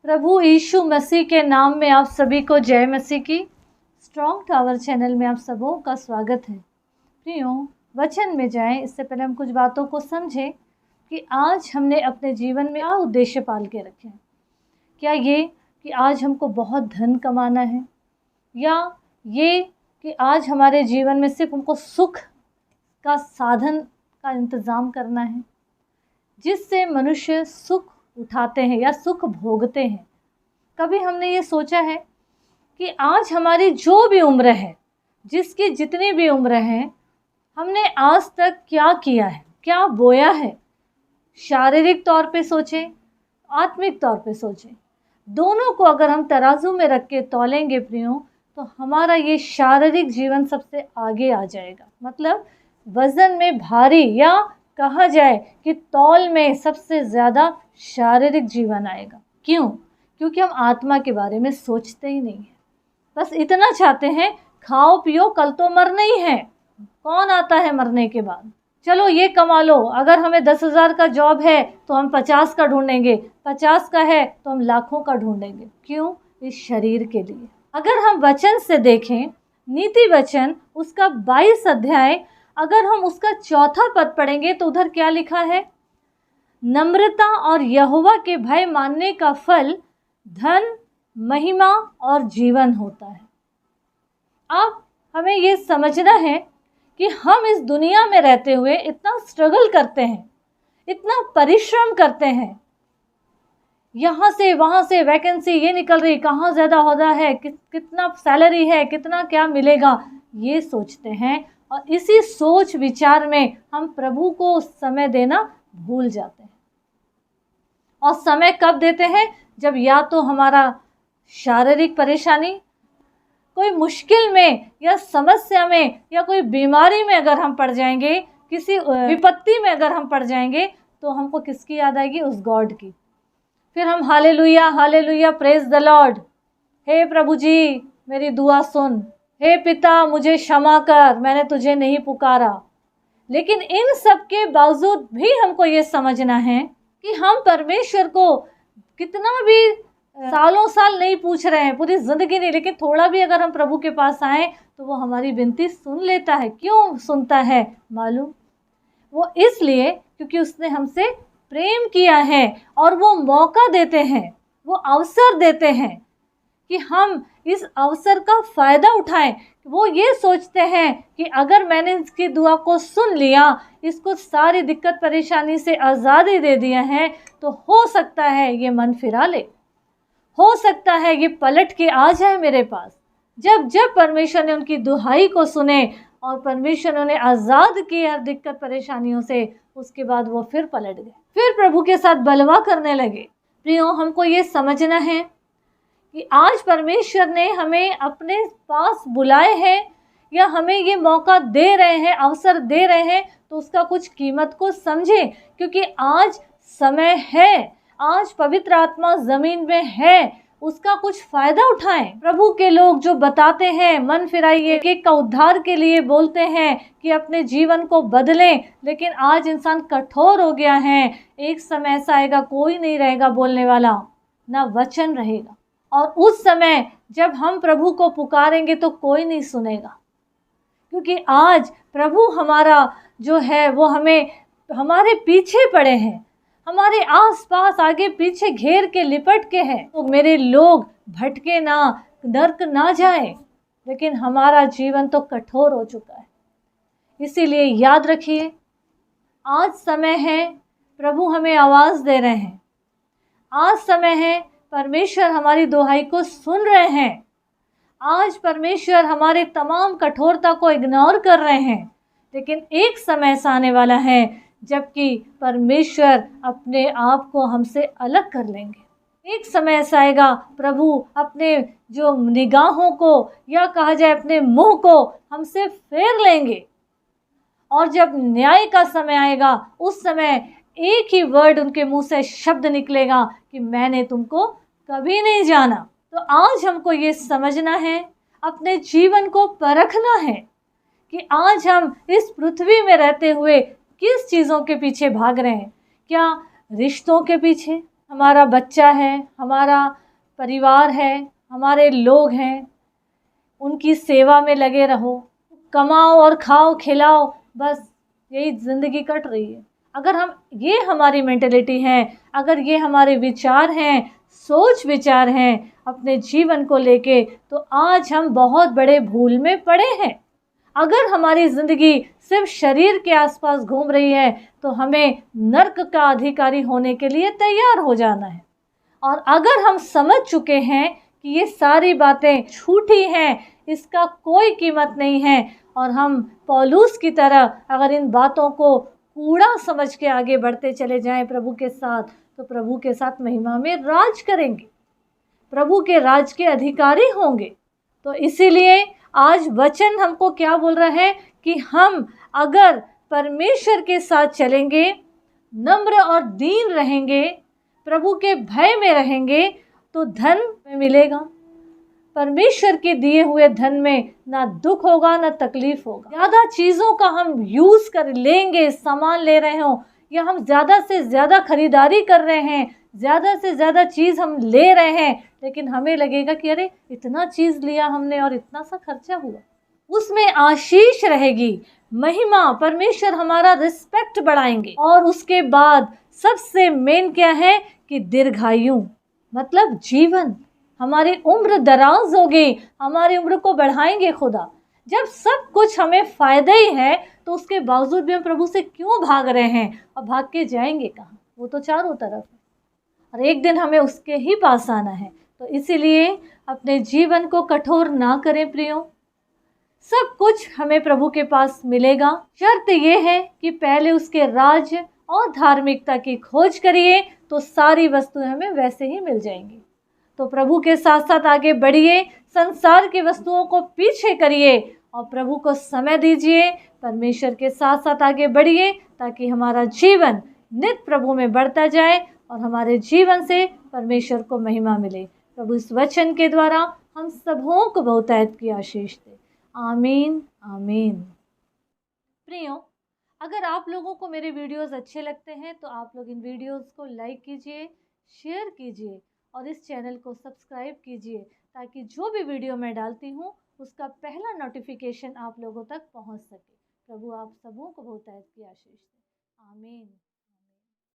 प्रभु यीशु मसीह के नाम में आप सभी को जय मसीह की। स्ट्रॉन्ग टावर चैनल में आप सबों का स्वागत है। प्रियो, वचन में जाएं इससे पहले हम कुछ बातों को समझें कि आज हमने अपने जीवन में क्या उद्देश्य पाल के रखे हैं। क्या ये कि आज हमको बहुत धन कमाना है, या ये कि आज हमारे जीवन में सिर्फ हमको सुख का साधन का इंतज़ाम करना है, जिससे मनुष्य सुख उठाते हैं या सुख भोगते हैं। कभी हमने ये सोचा है कि आज हमारी जो भी उम्र है, जिसकी जितनी भी उम्र है, हमने आज तक क्या किया है, क्या बोया है। शारीरिक तौर पे सोचें, आत्मिक तौर पे सोचें, दोनों को अगर हम तराजू में रख के तौलेंगे प्रियो, तो हमारा ये शारीरिक जीवन सबसे आगे आ जाएगा। मतलब वज़न में भारी, या कहा जाए कि तौल में सबसे ज़्यादा शारीरिक जीवन आएगा। क्यों? क्योंकि हम आत्मा के बारे में सोचते ही नहीं हैं। बस इतना चाहते हैं, खाओ पियो, कल तो मरना ही है। कौन आता है मरने के बाद? चलो ये कमा लो, अगर हमें 10,000 का जॉब है तो हम 50 का ढूंढेंगे, 50 का है तो हम लाखों का ढूंढेंगे। क्यों? इस शरीर के लिए। अगर हम वचन से देखें, नीति वचन उसका 22 अध्याय, अगर हम उसका 4था पद पढ़ेंगे तो उधर क्या लिखा है? नम्रता और यहोवा के भय मानने का फल धन, महिमा और जीवन होता है। अब हमें ये समझना है कि हम इस दुनिया में रहते हुए इतना स्ट्रगल करते हैं, इतना परिश्रम करते हैं, यहाँ से वहाँ से वैकेंसी ये निकल रही, कहाँ ज़्यादा होता है, कितना सैलरी है, कितना क्या मिलेगा, ये सोचते हैं। और इसी सोच विचार में हम प्रभु को समय देना भूल जाते हैं। और समय कब देते हैं? जब या तो हमारा शारीरिक परेशानी, कोई मुश्किल में या समस्या में या कोई बीमारी में अगर हम पड़ जाएंगे, किसी विपत्ति में अगर हम पड़ जाएंगे, तो हमको किसकी याद आएगी? उस गॉड की। फिर हम hallelujah hallelujah praise the Lord, हे प्रभु जी मेरी दुआ सुन, हे पिता मुझे क्षमा कर, मैंने तुझे नहीं पुकारा। लेकिन इन सब के बावजूद भी हमको ये समझना है कि हम परमेश्वर को कितना भी सालों साल नहीं पूछ रहे हैं, पूरी ज़िंदगी नहीं, लेकिन थोड़ा भी अगर हम प्रभु के पास आएँ तो वो हमारी विनती सुन लेता है। क्यों सुनता है मालूम? वो इसलिए क्योंकि उसने हमसे प्रेम किया है, और वो मौका देते हैं, वो अवसर देते हैं कि हम इस अवसर का फ़ायदा उठाएं। वो ये सोचते हैं कि अगर मैंने इसकी दुआ को सुन लिया, इसको सारी दिक्कत परेशानी से आज़ादी दे दिया है, तो हो सकता है ये मन फिरा ले, हो सकता है ये पलट के आ जाए मेरे पास। जब जब परमेश्वर ने उनकी दुहाई को सुने और परमेश्वर ने उन्हें आज़ाद किया दिक्कत परेशानियों से, उसके बाद वो फिर पलट गए, फिर प्रभु के साथ बलवा करने लगे। प्रियो, हमको ये समझना है कि आज परमेश्वर ने हमें अपने पास बुलाए हैं, या हमें ये मौका दे रहे हैं, अवसर दे रहे हैं, तो उसका कुछ कीमत को समझें। क्योंकि आज समय है, आज पवित्र आत्मा ज़मीन में है, उसका कुछ फ़ायदा उठाएं। प्रभु के लोग जो बताते हैं मन फिराइए, एक का उद्धार के लिए बोलते हैं कि अपने जीवन को बदलें, लेकिन आज इंसान कठोर हो गया है। एक समय ऐसा आएगा, कोई नहीं रहेगा बोलने वाला, ना वचन रहेगा। और उस समय जब हम प्रभु को पुकारेंगे तो कोई नहीं सुनेगा, क्योंकि आज प्रभु हमारा जो है वो हमें, हमारे पीछे पड़े हैं, हमारे आस पास आगे पीछे घेर के लिपट के हैं। तो मेरे लोग भटके ना, नर्क ना जाए, लेकिन हमारा जीवन तो कठोर हो चुका है। इसीलिए याद रखिए, आज समय है, प्रभु हमें आवाज़ दे रहे हैं। आज समय है, परमेश्वर हमारी दुहाई को सुन रहे हैं। आज परमेश्वर हमारे तमाम कठोरता को इग्नोर कर रहे हैं। लेकिन एक समय ऐसा आने वाला है जबकि परमेश्वर अपने आप को हमसे अलग कर लेंगे। एक समय ऐसा आएगा, प्रभु अपने जो निगाहों को, या कहा जाए अपने मुंह को हमसे फेर लेंगे। और जब न्याय का समय आएगा, उस समय एक ही वर्ड उनके मुंह से शब्द निकलेगा कि मैंने तुमको कभी नहीं जाना। तो आज हमको ये समझना है, अपने जीवन को परखना है कि आज हम इस पृथ्वी में रहते हुए किस चीज़ों के पीछे भाग रहे हैं। क्या रिश्तों के पीछे? हमारा बच्चा है, हमारा परिवार है, हमारे लोग हैं, उनकी सेवा में लगे रहो, कमाओ और खाओ खिलाओ, बस यही ज़िंदगी कट रही है। अगर हम ये हमारी मेंटेलिटी है, अगर ये हमारे विचार हैं, सोच विचार हैं अपने जीवन को लेके, तो आज हम बहुत बड़े भूल में पड़े हैं। अगर हमारी ज़िंदगी सिर्फ शरीर के आसपास घूम रही है तो हमें नर्क का अधिकारी होने के लिए तैयार हो जाना है। और अगर हम समझ चुके हैं कि ये सारी बातें झूठी हैं, इसका कोई कीमत नहीं है, और हम पौलुस की तरह अगर इन बातों को कूड़ा समझ के आगे बढ़ते चले जाएं प्रभु के साथ, तो प्रभु के साथ महिमा में राज करेंगे, प्रभु के राज के अधिकारी होंगे। तो इसीलिए आज वचन हमको क्या बोल रहा है कि हम अगर परमेश्वर के साथ चलेंगे, नम्र और दीन रहेंगे, प्रभु के भय में रहेंगे, तो धन मिलेगा। परमेश्वर के दिए हुए धन में ना दुख होगा ना तकलीफ होगा। ज़्यादा चीज़ों का हम यूज़ कर लेंगे, सामान ले रहे हो, या हम ज़्यादा से ज़्यादा खरीदारी कर रहे हैं, ज़्यादा से ज़्यादा चीज़ हम ले रहे हैं, लेकिन हमें लगेगा कि अरे इतना चीज़ लिया हमने और इतना सा खर्चा हुआ, उसमें आशीष रहेगी, महिमा, परमेश्वर हमारा रिस्पेक्ट बढ़ाएंगे। और उसके बाद सबसे मेन क्या है कि दीर्घायु, मतलब जीवन, हमारी उम्र दराज होगी, हमारी उम्र को बढ़ाएंगे खुदा। जब सब कुछ हमें फ़ायदा ही है तो उसके बावजूद भी हम प्रभु से क्यों भाग रहे हैं, और भाग के जाएंगे कहाँ? वो तो चारों तरफ है और एक दिन हमें उसके ही पास आना है। तो इसीलिए अपने जीवन को कठोर ना करें प्रियो, सब कुछ हमें प्रभु के पास मिलेगा। शर्त ये है कि पहले उसके राज्य और धार्मिकता की खोज करिए, तो सारी वस्तुएं हमें वैसे ही मिल जाएंगी। तो प्रभु के साथ साथ आगे बढ़िए, संसार की वस्तुओं को पीछे करिए और प्रभु को समय दीजिए, परमेश्वर के साथ साथ आगे बढ़िए, ताकि हमारा जीवन नित्य प्रभु में बढ़ता जाए और हमारे जीवन से परमेश्वर को महिमा मिले। प्रभु इस वचन के द्वारा हम सबों को बहुतायत की आशीष दे। आमीन आमीन। प्रियो, अगर आप लोगों को मेरे वीडियोस अच्छे लगते हैं तो आप लोग इन वीडियोस को लाइक कीजिए, शेयर कीजिए और इस चैनल को सब्सक्राइब कीजिए, ताकि जो भी वीडियो मैं डालती हूँ उसका पहला नोटिफिकेशन आप लोगों तक पहुँच सके। प्रभु आप सबों को बहुतायत की आशीष दे। आमीन।